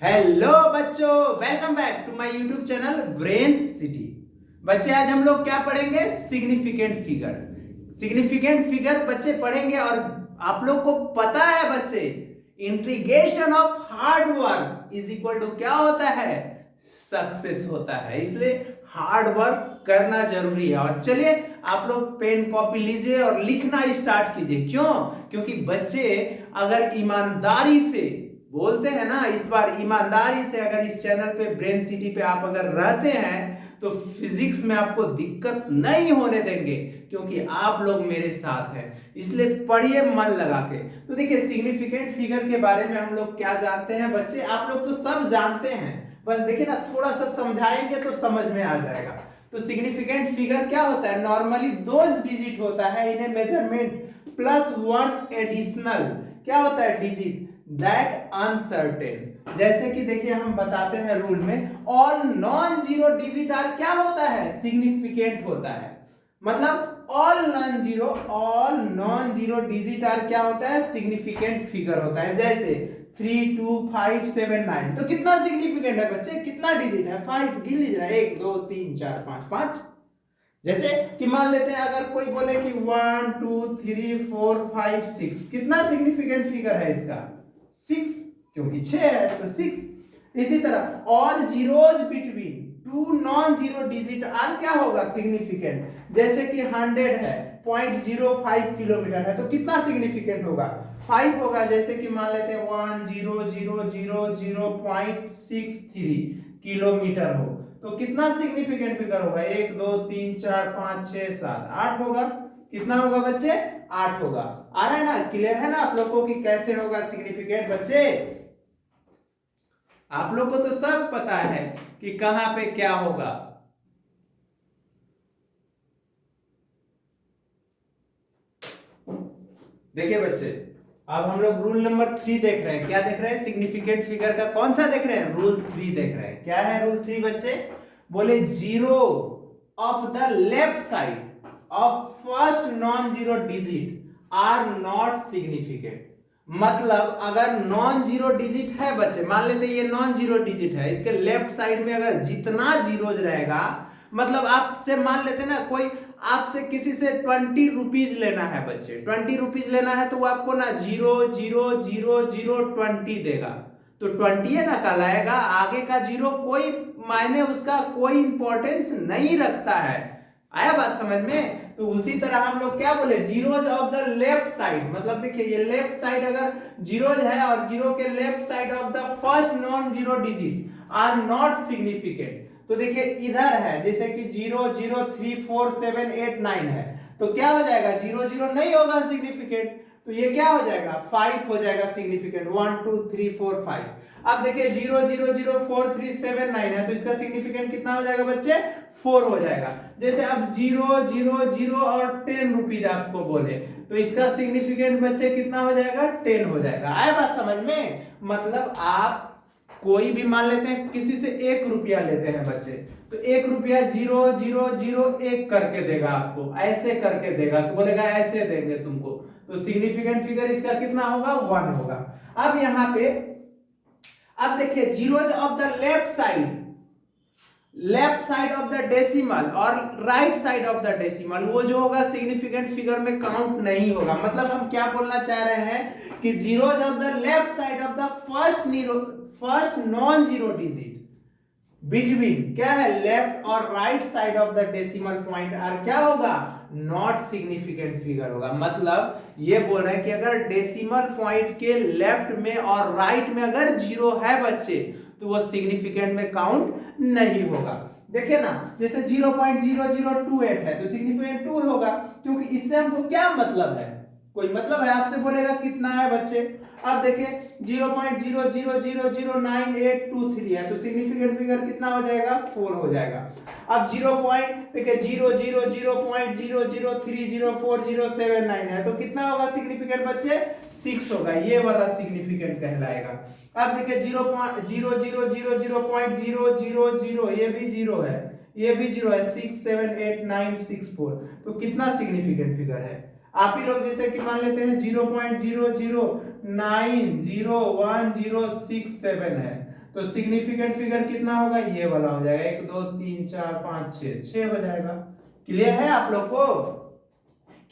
Hello बच्चों, welcome back to my YouTube channel brains city. बच्चे आज हम लोग क्या पढ़ेंगे? Significant figure. सिग्निफिकेंट फिगर बच्चे पढ़ेंगे। और आप लोग को पता है बच्चे, integration of hard work is equal to क्या होता है? सक्सेस होता है। इसलिए हार्ड वर्क करना जरूरी है। और चलिए आप लोग पेन कॉपी लीजिए और लिखना स्टार्ट कीजिए। क्यों? क्योंकि बच्चे अगर ईमानदारी से बोलते हैं ना, इस बार ईमानदारी से अगर इस चैनल पे ब्रेन सिटी पे आप अगर रहते हैं तो फिजिक्स में आपको दिक्कत नहीं होने देंगे, क्योंकि आप लोग मेरे साथ हैं। इसलिए पढ़िए मन लगा के। तो देखिए, सिग्निफिकेंट फिगर के बारे में हम लोग क्या जानते हैं बच्चे? आप लोग तो सब जानते हैं, बस देखिए ना, थोड़ा सा समझाएंगे तो समझ में आ जाएगा। तो सिग्निफिकेंट फिगर क्या होता है? नॉर्मली दो डिजिट होता है, इन्हें मेजरमेंट प्लस वन एडिशनल क्या होता है? Digit that uncertain. जैसे कि देखिए हम बताते हैं रूल में, all non zero digit are क्या होता है? सिग्निफिकेंट होता है। मतलब all non zero digit are क्या होता है? सिग्निफिकेंट फिगर होता है। जैसे 3 2 5 7 9, तो कितना सिग्निफिकेंट है बच्चे? कितना डिजिट है? 5 गिन लीजिए, 1 2 3 4 5 5। जैसे कि मान लेते हैं अगर कोई बोले कि 1 2 3 4 5 6, कितना सिग्निफिकेंट फिगर है इसका? 6, क्योंकि 6 है तो 6। इसी तरह all zeros between two non zero digit are क्या होगा? सिग्निफिकेंट। जैसे कि 100 है, 0.05 किलोमीटर है, तो कितना सिग्निफिकेंट होगा? 5 होगा। जैसे कि मान लेते हैं 10000.63 किलोमीटर हो, तो कितना सिग्निफिकेंट फिगर होगा? 1 2 3 4 5 6 7 8 होगा। कितना होगा बच्चे? 8 होगा। आ रहा है ना? क्लियर है ना आप लोगों को कि कैसे होगा सिग्निफिकेंट बच्चे? आप लोग को तो सब पता है कि कहां पे क्या होगा। देखिए बच्चे, अब हम लोग रूल नंबर 3 देख रहे हैं। क्या देख रहे हैं? सिग्निफिकेंट फिगर का कौन सा देख रहे हैं? रूल 3 देख रहे हैं। क्या है रूल 3 बच्चे? बोले zero of the left side of first non zero digit are not significant. मतलब अगर नॉन जीरो डिजिट है बच्चे, मान लेते हैं ये नॉन जीरो डिजिट है, इसके लेफ्ट साइड में अगर जितना जीरोज रहेगा, मतलब आपसे मान लेते हैं ना, कोई आपसे किसी से 20 रुपीज लेना है बच्चे, 20 रुपीज लेना है, तो वो आपको ना 0 0 0 0 20 देगा। तो 20 है ना कहलाएगा, आगे का जीरो कोई मायने, उसका कोई इंपॉर्टेंस नहीं रखता है। आया बात समझ में? तो उसी तरह हम लोग क्या बोले? Zeros of the left side, मतलब देखिए ये लेफ्ट साइड अगर जीरोज है और जीरो के left side of the first non zero digit are not significant. तो देखिए इधर है, जैसे कि 0 0 3 4 7 8 9 है, तो क्या हो जाएगा? 0 0 नहीं होगा सिग्निफिकेंट, तो ये क्या हो जाएगा? 5 हो जाएगा सिग्निफिकेंट। 1 2 3 4 5। अब देखिए 0 0 0 4 3 7 9 है, तो इसका सिग्निफिकेंट कितना हो जाएगा बच्चे? 4 हो जाएगा। जैसे अब 0 0 0 और 10 रुपीज आपको बोले, तो इसका सिग्निफिकेंट बच्चे कितना हो जाएगा? 10 हो जाएगा। आया बात समझ में? मतलब आप कोई भी मान लेते हैं, किसी से 1 रुपया लेते हैं बच्चे, तो 1 रुपया 0 0 0 1 करके देगा आपको, ऐसे करके देगा, तो बोलेगा ऐसे देंगे तुमको, तो सिग्निफिकेंट फिगर इसका कितना होगा? 1 होगा। अब यहां पे अब देखिए zeros of the left side of the decimal और right side of the decimal, वो जो होगा सिग्निफिकेंट फिगर में काउंट नहीं होगा। मतलब हम क्या बोलना चाह रहे हैं कि zeros of the left side of the first non zero digit between क्या है? लेफ्ट और right side of the decimal point are क्या होगा? नॉट सिग्निफिकेंट फिगर होगा। मतलब ये बोल रहे हैं कि अगर डेसिमल पॉइंट के लेफ्ट में और राइट में अगर जीरो है बच्चे, तो वो सिग्निफिकेंट में काउंट नहीं होगा। देखिए ना, जैसे 0.0028 है, तो सिग्निफिकेंट 2 होगा, क्योंकि इससे हमको क्या मतलब है? कोई मतलब है? आपसे बोलेगा कितना है बच्चे? अब देखिए 0.00009823 है, तो सिग्निफिकेंट फिगर कितना हो जाएगा? 4 हो जाएगा। अब 0.0000300407 है, तो कितना होगा सिग्निफिकेंट बच्चे? 6 होगा। ये वाला सिग्निफिकेंट कहलाएगा। अब देखिए 0.0000.000, ये भी जीरो है, ये भी जीरो है, 67896 तो कितना सिग्निफिकेंट फिगर है? आप ही लोग जैसे कि मान लेते हैं 0.00901067 है, तो सिग्निफिकेंट फिगर कितना होगा, ये वाला हो जाएगा, 1 2 3 4 5 6 हो जाएगा। क्लियर है आप लोग को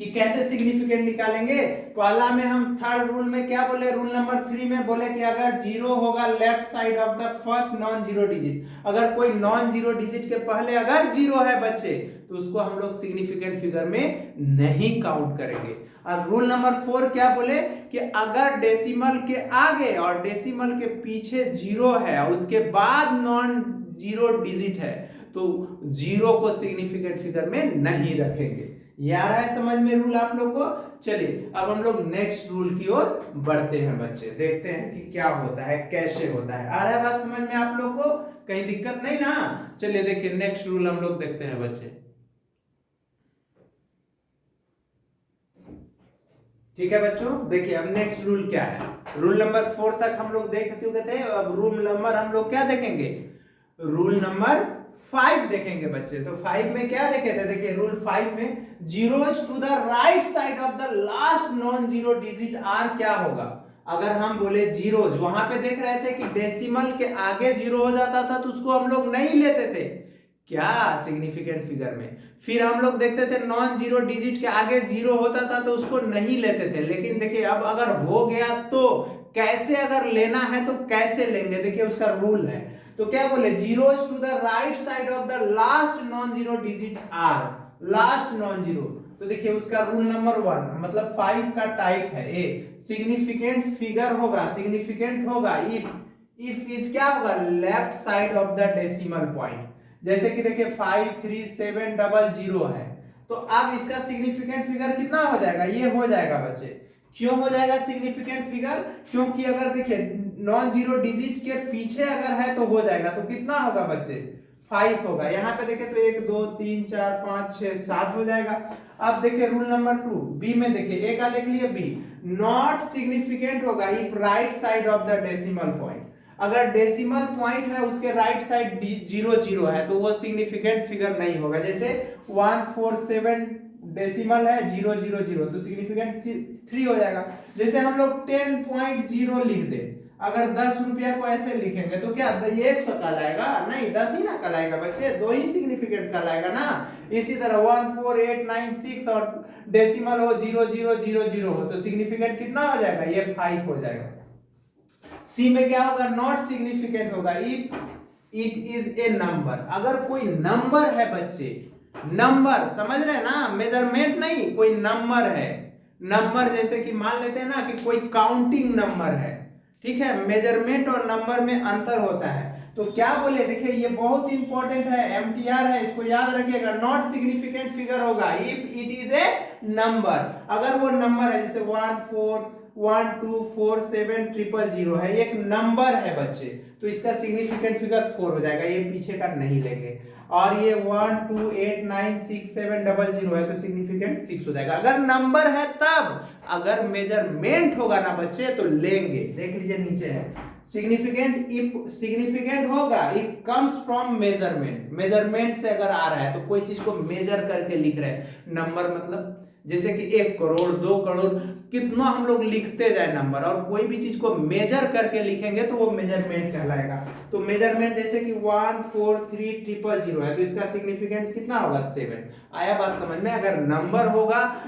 कि कैसे सिग्निफिकेंट निकालेंगे? पहला में हम थर्ड रूल में क्या बोले, रूल नंबर 3 में बोले कि अगर जीरो होगा left side of the first non zero digit, अगर कोई नॉन जीरो डिजिट के पहले अगर जीरो है बच्चे तो उसको हम लोग सिग्निफिकेंट फिगर में नहीं काउंट करेंगे। और रूल नंबर 4 क्या बोले कि अगर डेसिमल के आगे और डेसिमल के पीछे जीरो है उसके बाद नॉन जीरो डिजिट है तो जीरो को सिग्निफिकेंट फिगर में नहीं रखेंगे। ये आ रहा है समझ में रूल आप लोग को? चलिए अब हम लोग नेक्स्ट रूल की ओर बढ़ते हैं बच्चे, देखते हैं कि क्या होता है, कैसे होता है। आ रहा है बात समझ में आप लोग को? कहीं दिक्कत नहीं ना? चलिए देखिए नेक्स्ट रूल हम लोग देखते हैं बच्चे। ठीक है बच्चों, देखिए अब नेक्स्ट रूल क्या है। रूल नंबर 4 तक हम लोग देख चुके थे, अब रूल नंबर हम लोग क्या देखेंगे, रूल नंबर 5 देखेंगे बच्चे। तो 5 में क्या देखे थे, देखिए रूल 5 में zeros to the right side of the last non zero digit are क्या होगा। अगर हम बोले जीरोज, वहां पे देख रहे थे कि डेसिमल के आगे जीरो हो जाता था तो उसको हम लोग नहीं लेते थे क्या सिग्निफिकेंट फिगर में। फिर हम लोग देखते थे नॉन जीरो डिजिट के आगे जीरो होता था तो उसको नहीं लेते थे। लेकिन देखिए अब अगर हो गया तो कैसे, अगर लेना है तो कैसे लेंगे, देखिए उसका रूल है। तो क्या बोले, zeros to the right side of the last non zero digit are, last non zero. तो देखिए उसका रूल नंबर 1 मतलब 5 का टाइप है ए, सिग्निफिकेंट फिगर होगा, सिग्निफिकेंट होगा इफ इज क्या होगा, left side of the decimal point. जैसे कि देखिए 53700 है तो अब इसका सिग्निफिकेंट फिगर कितना हो जाएगा, ये हो जाएगा बच्चे। क्यों हो जाएगा सिग्निफिकेंट फिगर, क्योंकि अगर देखिए नॉन जीरो डिजिट के पीछे अगर है तो हो जाएगा, तो कितना होगा बच्चे, 5 होगा। यहाँ पे देखें तो 1 2 3 4 5 6 7 हो जाएगा। अब देखिए रूल नंबर 2 बी में देखिए, ए का लिख लिए बी, नॉट सिग्निफिकेंट होगा if right side of the decimal point. अगर डेसिमल पॉइंट है उसके राइट साइड जीरो जीरो है तो वो सिग्निफिकेंट फिगर नहीं होगा। जैसे 147 डेसिमल है 000 तो सिग्निफिकेंट 3 हो जाएगा। जैसे हम लोग 10.0 लिख दे, अगर 10 रुपया को ऐसे लिखेंगे तो क्या ये 100 कहलाएगा? नहीं, 10 ही ना कहलाएगा बच्चे, 2 ही सिग्निफिकेंट कहलाएगा ना। इसी तरह 14896 और डेसिमल हो 0000 हो तो सिग्निफिकेंट कितना हो जाएगा, ये 5 हो जाएगा। सी में क्या होगा, नॉट सिग्निफिकेंट होगा if it is a number. अगर कोई नंबर है बच्चे, नंबर समझ रहे ना, मेजरमेंट नहीं, कोई नंबर है। नंबर जैसे कि मान लेते हैं ना कि कोई काउंटिंग नंबर है, ठीक है। मेजरमेंट और नंबर में अंतर होता है। तो क्या बोले, देखिए ये बहुत इंपॉर्टेंट है, एमटीआर है, इसको याद रखिएगा। नॉट सिग्निफिकेंट फिगर होगा if it is a number. अगर वो नंबर है जैसे 141247000 है, एक नंबर है बच्चे, तो इसका सिग्निफिकेंट फिगर 4 हो जाएगा, ये पीछे का नहीं लेंगे। और ये 128967000 है तो सिग्निफिकेंट 6 हो जाएगा, अगर नंबर है तब। अगर मेजरमेंट होगा ना बच्चे तो लेंगे। देख लीजिए नीचे है, सिग्निफिकेंट इफ सिग्निफिकेंट होगा if comes from measurement. Measurement से अगर आ रहा है तो कोई चीज को मेजर करके लिख रहे हैं। नंबर मतलब जैसे कि 1 करोड़ 2 करोड़, कितना हम लोग लिखते जाए नंबर, और कोई भी चीज को मेजर करके लिखेंगे तो वो मेजरमेंट कहलाएगा। तो मेजरमेंट जैसे कि 14300 है तो इसका सिग्निफिकेंस कितना होगा, 7। आया बात समझ में? अगर नंबर होगा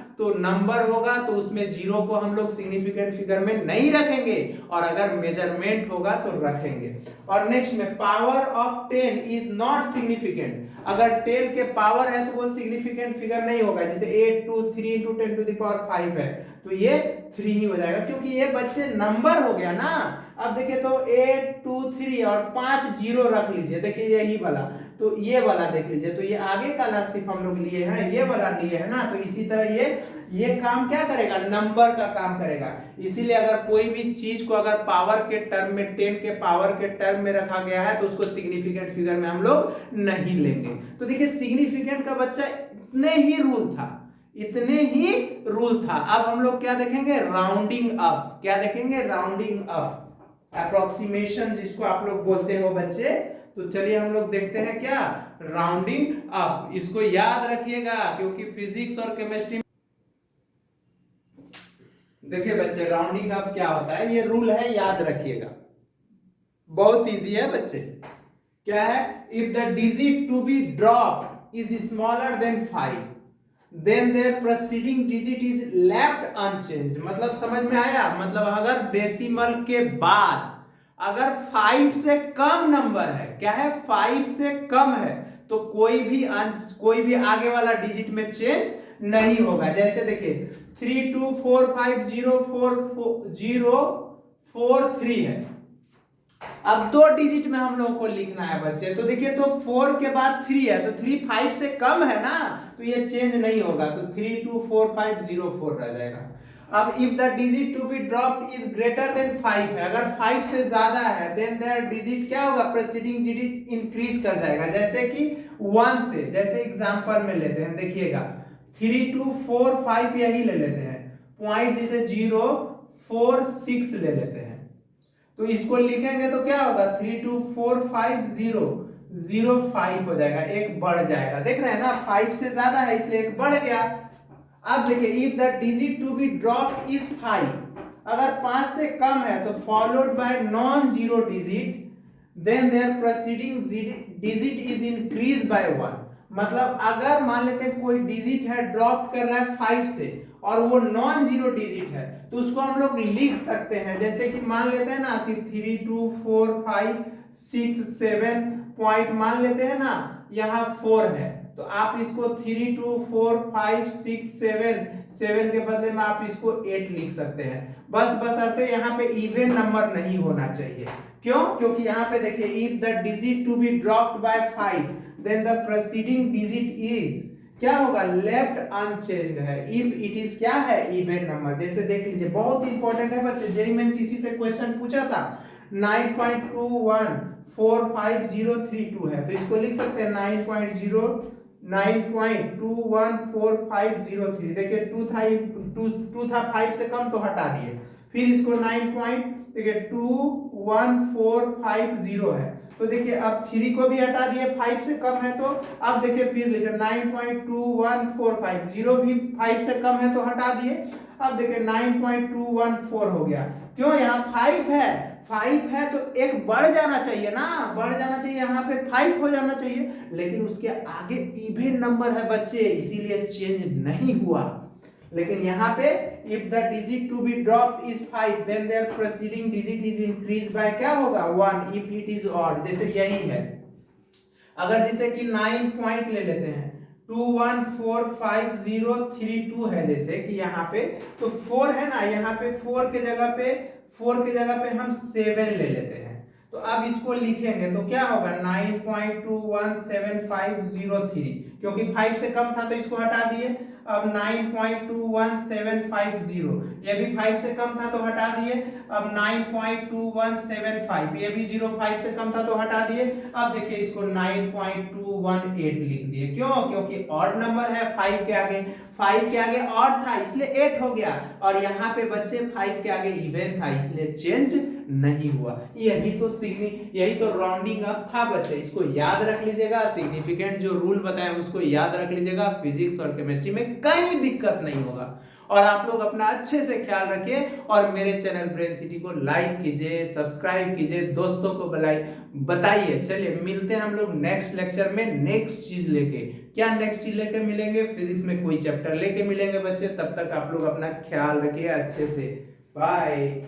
तो उसमें जीरो को हम लोग सिग्निफिकेंट फिगर में नहीं रखेंगे, और अगर मेजरमेंट होगा तो रखेंगे। और नेक्स्ट में power of 10 is not significant. अगर 10 के पावर है तो वो सिग्निफिकेंट फिगर नहीं होगा। जैसे 823 × 10⁵ है तो ये 3 ही हो जाएगा, क्योंकि ये बच्चे नंबर हो गया ना। अब देखिए तो 823 और 5 जीरो रख लीजिए, देखिए यही वाला, तो ये वाला देख लीजिए, तो ये आगे का ना सिर्फ हम लोग लिए हैं, ये वाला लिए है ना। तो इसी तरह ये काम क्या करेगा, नंबर का काम करेगा। इसीलिए अगर कोई भी चीज को अगर पावर के टर्म में, 10 के पावर के टर्म में रखा गया है तो उसको सिग्निफिकेंट फिगर में हम लोग नहीं लेंगे। तो देखिए सिग्निफिकेंट का बच्चा इतने ही रूल था, इतने ही रूल था। अब हम लोग क्या देखेंगे, राउंडिंग अप। क्या देखेंगे, राउंडिंग अप, अप्रोक्सीमेशन जिसको आप लोग बोलते हो बच्चे। तो चलिए हम लोग देखते हैं क्या, राउंडिंग अप। इसको याद रखिएगा क्योंकि फिजिक्स और केमिस्ट्री। देखिए बच्चे राउंडिंग अप क्या होता है, ये रूल है, याद रखिएगा। बहुत इजी है बच्चे। क्या है? If the digit to be dropped is smaller than 5 then there preceding digit is left unchanged. मतलब समझ में आया? मतलब अगर डेसिमल के बाद अगर 5 से कम नंबर है, क्या है, 5 से कम है, तो कोई भी आगे वाला डिजिट में चेंज नहीं होगा। जैसे देखिए 3245044043 है। अब दो डिजिट में हम लोगों को लिखना है बच्चे, तो देखिए तो 4 के बाद 3 है, तो 3 5 से कम है ना, तो ये चेंज नहीं होगा, तो 324504 रह जाएगा। अब if the digit to be dropped is greater than 5 है, अगर 5 से ज्यादा है, देन देयर डिजिट क्या होगा, प्रीसीडिंग डिजिट इंक्रीज कर जाएगा। जैसे कि 1 से, जैसे एग्जांपल में लेते हैं, देखिएगा 3245 यही ले लेते हैं, पॉइंट जैसे 046 ले लेते हैं, तो इसको लिखेंगे तो क्या होगा, 324505 हो जाएगा, एक बढ़ जाएगा। देख रहे हैं ना, 5 से ज्यादा है इसलिए एक बढ़ गया। अब देखिए if the digit to be dropped is 5, अगर 5 से कम है तो followed by non zero digit then there preceding digit is increase by 1। मतलब अगर मान लेते हैं कोई डिजिट है ड्रॉप कर रहा है 5 से और वो नॉन जीरो डिजिट है, तो उसको हम लोग लिख सकते हैं, जैसे कि मान लेते हैं ना कि 324567 पॉइंट मान लेते हैं ना, यहाँ 4 है, तो आप इसको 324567 के बदले में आप इसको 8 लिख सकते हैं। बशर्ते यहाँ पे इवन नंबर नहीं होना चाहिए। क्यों? क्योंकि यहाँ पे देखिए if the digit to be dropped by 5 then the preceding digit is क्या होगा, लेफ्ट अनचेंज्ड है, इफ इट इज क्या है, इवन नंबर। जैसे देख लीजिए, बहुत इंपॉर्टेंट है बच्चे, जेईई मेंस इसी से क्वेश्चन पूछा था। 9.214532 है, तो इसको लिख सकते हैं 9.214503। देखिए 2 था 5 से कम तो हटा दिए, फिर इसको 9.2145 है, तो देखिए अब 3 को भी हटा दिए, 5 से कम है, तो अब देखिए फिर लिखे 9.2145, 0 भी 5 से कम है तो हटा दिए, अब देखिए 9.214 हो गया। क्यों? यहाँ 5 है, 5 है तो एक बढ़ जाना चाहिए ना, बढ़ जाना चाहिए, यहाँ पे 5 हो जाना चाहिए, लेकिन उसके आगे इवन नंबर है बच्चे, इसीलिए चेंज नहीं हुआ। लेकिन यहाँ पे if the digit to be dropped is 5 then there preceding digit is increase by क्या होगा, 1 इफ इट इज ऑड। जैसे यही है, अगर जैसे कि 9 पॉइंट ले लेते हैं, 214532 है, जैसे कि यहाँ पे तो 4 है ना, यहाँ पे 4 के जगह पे हम 7 ले लेते हैं, तो अब इसको लिखेंगे तो क्या होगा 9.217503, क्योंकि 5 से कम था तो इसको हटा दिए। अब 9.21750, ये भी 5 से कम था तो हटा दिए। अब 9.2175, ये भी 5 से कम था तो हटा दिए। अब देखिए इसको 9.218 लिख दिए। क्यों? क्योंकि ऑड नंबर है, 5 के आगे ऑड था इसलिए 8 हो गया, और यहाँ पे बच्चे 5 के आगे इवन था इसलिए चेंज नहीं हुआ। यही तो राउंडिंग अप था बच्चे, इसको याद रख लीजिएगा। सिग्निफिकेंट जो रूल बताए उसको याद रख लीजिएगा, फिजिक्स और केमिस्ट्री में कहीं दिक्कत नहीं होगा। और आप लोग अपना अच्छे से ख्याल रखिए, और मेरे चैनल ब्रेन सिटी को लाइक कीजिए, सब्सक्राइब कीजिए, दोस्तों को बताइए। चलिए मिलते हैं हम लोग नेक्स्ट लेक्चर में नेक्स्ट चीज लेके। क्या नेक्स्ट चीज लेके मिलेंगे? फिजिक्स में कोई चैप्टर लेके मिलेंगे बच्चे। तब तक आप लोग अपना ख्याल रखिए अच्छे से। बाय।